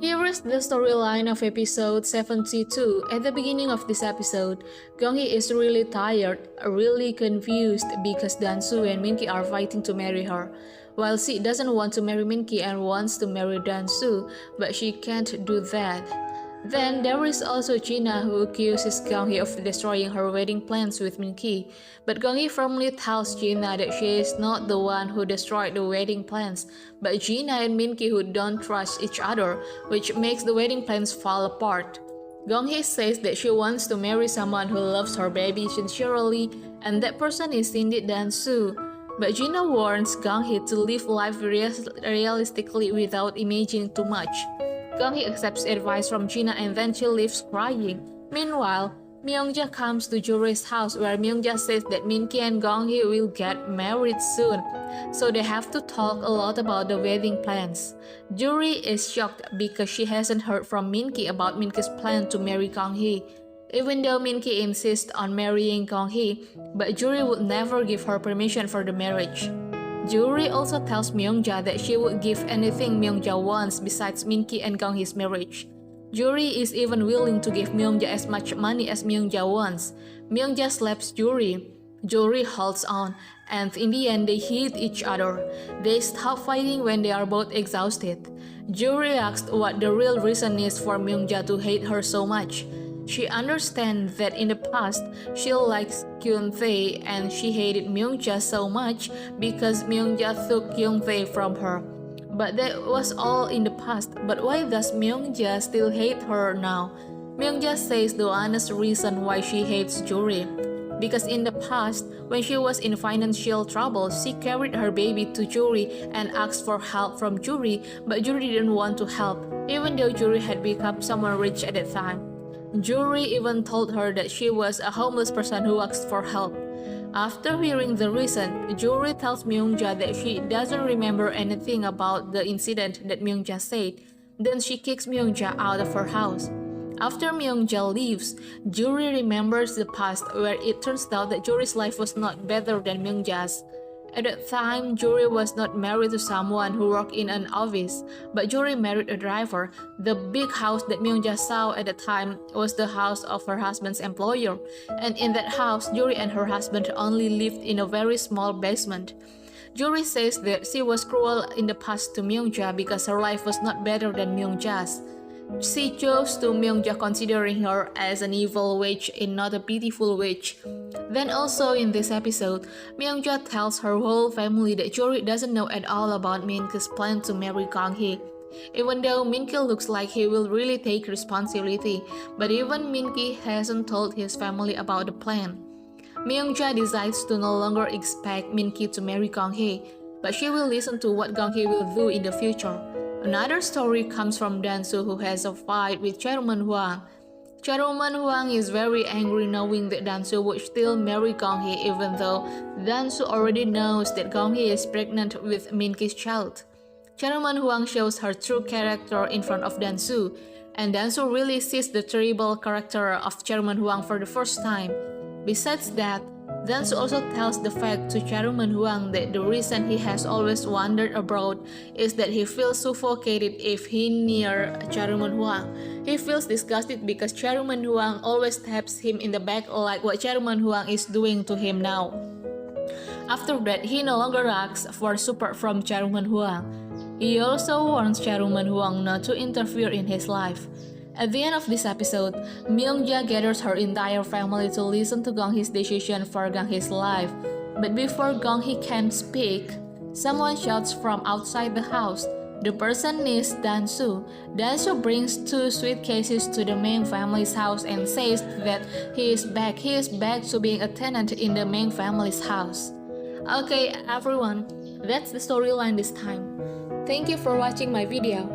Here is the storyline of episode 72. At the beginning of this episode, Gong-hee is really tired, really confused because Dan-soo and Min-ki are fighting to marry her. While she doesn't want to marry Min-ki and wants to marry Dan-soo, but she can't do that. Then there is also Gina who accuses Gong-hee of destroying her wedding plans with Min-ki. But Gong-hee firmly tells Gina that she is not the one who destroyed the wedding plans, but Gina and Min-ki who don't trust each other, which makes the wedding plans fall apart. Gong-hee says that she wants to marry someone who loves her baby sincerely, and that person is indeed Dan-soo. But Gina warns Gong-hee to live life realistically without imagining too much. Gong-hee accepts advice from Gina and then she leaves crying. Meanwhile, Myung-ja comes to Juri's house where Myung-ja says that Min-ki and Gong-hee will get married soon, so they have to talk a lot about the wedding plans. Juri is shocked because she hasn't heard from Min-ki about Min-ki's plan to marry Gong-hee. Even though Min-ki insists on marrying Gong-hee, but Juri would never give her permission for the marriage. Juri also tells Myung-ja that she would give anything Myung-ja wants besides Min-ki and Gong-hee's marriage. Juri is even willing to give Myung-ja as much money as Myung-ja wants. Myung-ja slaps Juri. Juri holds on, and in the end they hit each other. They stop fighting when they are both exhausted. Juri asks what the real reason is for Myung-ja to hate her so much. She understands that in the past, she likes Kyun-tae and she hated Myung-ja so much because Myung-ja took Kyun-tae from her. But that was all in the past. But why does Myung-ja still hate her now? Myung-ja says the honest reason why she hates Juri. Because in the past, when she was in financial trouble, she carried her baby to Juri and asked for help from Juri, but Juri didn't want to help, even though Juri had become someone rich at that time. Juri even told her that she was a homeless person who asked for help. After hearing the reason, Juri tells Myung-ja that she doesn't remember anything about the incident that Myung-ja said. Then she kicks Myung-ja out of her house. After Myung-ja leaves, Juri remembers the past where it turns out that Juri's life was not better than Myung-ja's. At that time, Juri was not married to someone who worked in an office, but Juri married a driver. The big house that Myung-ja saw at the time was the house of her husband's employer, and in that house, Juri and her husband only lived in a very small basement. Juri says that she was cruel in the past to Myung-ja because her life was not better than Myung-ja's. She chose to Myung-ja considering her as an evil witch and not a pitiful witch. Then also in this episode, Myung-ja tells her whole family that Juri doesn't know at all about Min-ki's plan to marry Gong-hee. Even though Min-ki looks like he will really take responsibility, but even Min-ki hasn't told his family about the plan. Myung-ja decides to no longer expect Min-ki to marry Gong-hee, but she will listen to what Gong-hee will do in the future. Another story comes from Dan-soo who has a fight with Chairman Hwang. Chairman Hwang is very angry knowing that Dan-soo would still marry Gong-hee even though Dan-soo already knows that Gong-hee is pregnant with Min-ki's child. Chairman Hwang shows her true character in front of Dan-soo, and Dan-soo really sees the terrible character of Chairman Hwang for the first time. Besides that, Dan-soo also tells the fact to Chairman Hwang that the reason he has always wandered abroad is that he feels suffocated if he near Chairman Hwang. He feels disgusted because Chairman Hwang always taps him in the back like what Chairman Hwang is doing to him now. After that, he no longer asks for support from Chairman Hwang. He also warns Chairman Hwang not to interfere in his life. At the end of this episode, Myung-ja gathers her entire family to listen to Gong-hee's decision for Gong-hee's life. But before Gong-hee can speak, someone shouts from outside the house. The person is Dan-soo. Dan-soo brings 2 suitcases to the main family's house and says that he is back to being a tenant in the main family's house. Okay, everyone, that's the storyline this time. Thank you for watching my video.